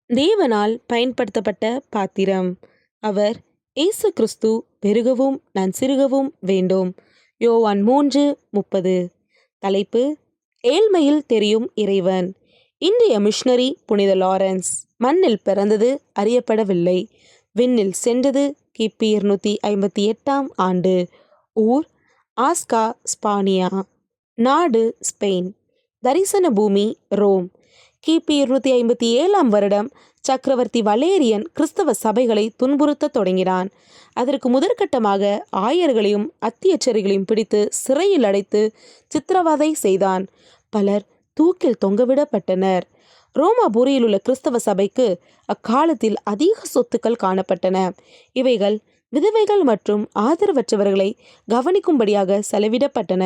தேவனால் பயன்படுத்தப்பட்ட பாத்திரம். அவர் இயேசு கிறிஸ்து பெருகவும் நான் சிறுகவும் வேண்டும். யோவான் 3:30. தலைப்பு: ஏழ்மையில் தெரியும் இறைவன். இன்றைய மிஷனரி புனித லாரன்ஸ். மண்ணில் பிறந்தது அறியப்படவில்லை, விண்ணில் சென்றது கிபி 258 ஆண்டு. ஊர் ஆஸ்கா, ஸ்பானியா. நாடு ஸ்பெயின். தரிசன பூமி ரோம். கிபி 257 வருடம் சக்கரவர்த்தி வலேரியன் கிறிஸ்தவ சபைகளை துன்புறுத்த தொடங்கினான். அதற்கு முதற்கட்டமாக ஆயர்களையும் அத்தியட்சரிகளையும் பிடித்து சிறையில் அடைத்து சித்திரவதை செய்தான். பலர் தூக்கில் தொங்கவிடப்பட்டனர். ரோமாபுரியில் உள்ள கிறிஸ்தவ சபைக்கு அக்காலத்தில் அதிக சொத்துக்கள் காணப்பட்டன. இவைகள் விதவைகள் மற்றும் ஆதரவற்றவர்களை கவனிக்கும்படியாக செலவிடப்பட்டன.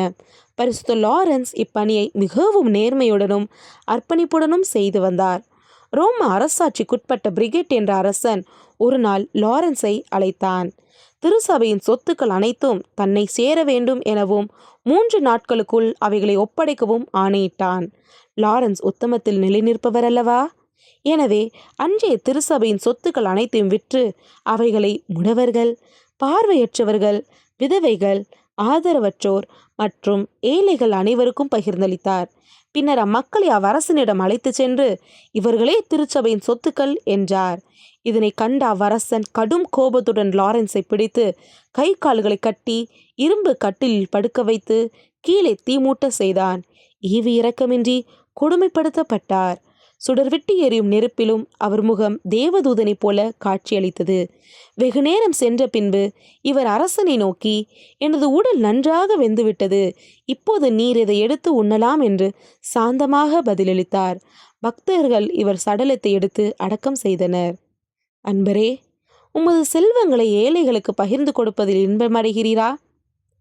பரிசுத்த லாரன்ஸ் இப்பணியை மிகவும் நேர்மையுடனும் அர்ப்பணிப்புடனும் செய்து வந்தார். ரோம அரசாட்சிக்குட்பட்ட பிரிகெட் என்ற அரசன் ஒரு நாள் லாரன்ஸை அழைத்தான். திருசபையின் சொத்துக்கள் அனைத்தும் தன்னை சேர வேண்டும் எனவும் 3 நாட்களுக்குள் அவைகளை ஒப்படைக்கவும் ஆணையிட்டான். லாரன்ஸ் உத்தமத்தில் நிலைநிற்பவர் அல்லவா? எனவே அன்றைய திருசபையின் சொத்துக்கள் அனைத்தையும் விற்று அவைகளை முடவர்கள், பார்வையற்றவர்கள், விதவைகள், ஆதரவற்றோர் மற்றும் ஏழைகள் அனைவருக்கும் பகிர்ந்தளித்தார். பின்னர் அம்மக்களை அவ்வரசனிடம் அழைத்து சென்று, இவர்களே திருச்சபையின் சொத்துக்கள் என்றார். இதனை கண்ட அவ்வரசன் கடும் கோபத்துடன் லாரன்ஸை பிடித்து கை கால்களை கட்டி இரும்பு கட்டிலில் படுக்க வைத்து கீழே தீமூட்ட செய்தான். ஈவு இரக்கமின்றி கொடுமைப்படுத்தப்பட்டார். சுடர்விட்டு எரியும் நெருப்பிலும் அவர் முகம் தேவதூதனைப் போல காட்சியளித்தது. வெகு நேரம் சென்ற பின்பு இவர் அரசனை நோக்கி, எனது உடல் நன்றாக வெந்துவிட்டது, இப்போது நீர் இதை எடுத்து உண்ணலாம் என்று சாந்தமாக பதிலளித்தார். பக்தர்கள் இவர் சடலத்தை எடுத்து அடக்கம் செய்தனர். அன்பரே, உமது செல்வங்களை ஏழைகளுக்கு பகிர்ந்து கொடுப்பதில் இன்பமடைகிறீரா?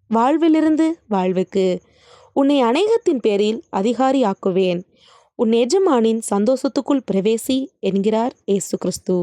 வாழ்விலிருந்து வாழ்வுக்கு உன்னை அநேகத்தின் பேரில் அதிகாரியாக்குவேன். உன் எஜமானின் சந்தோஷத்துக்குள் பிரவேசி என்கிறார் இயேசு கிறிஸ்து.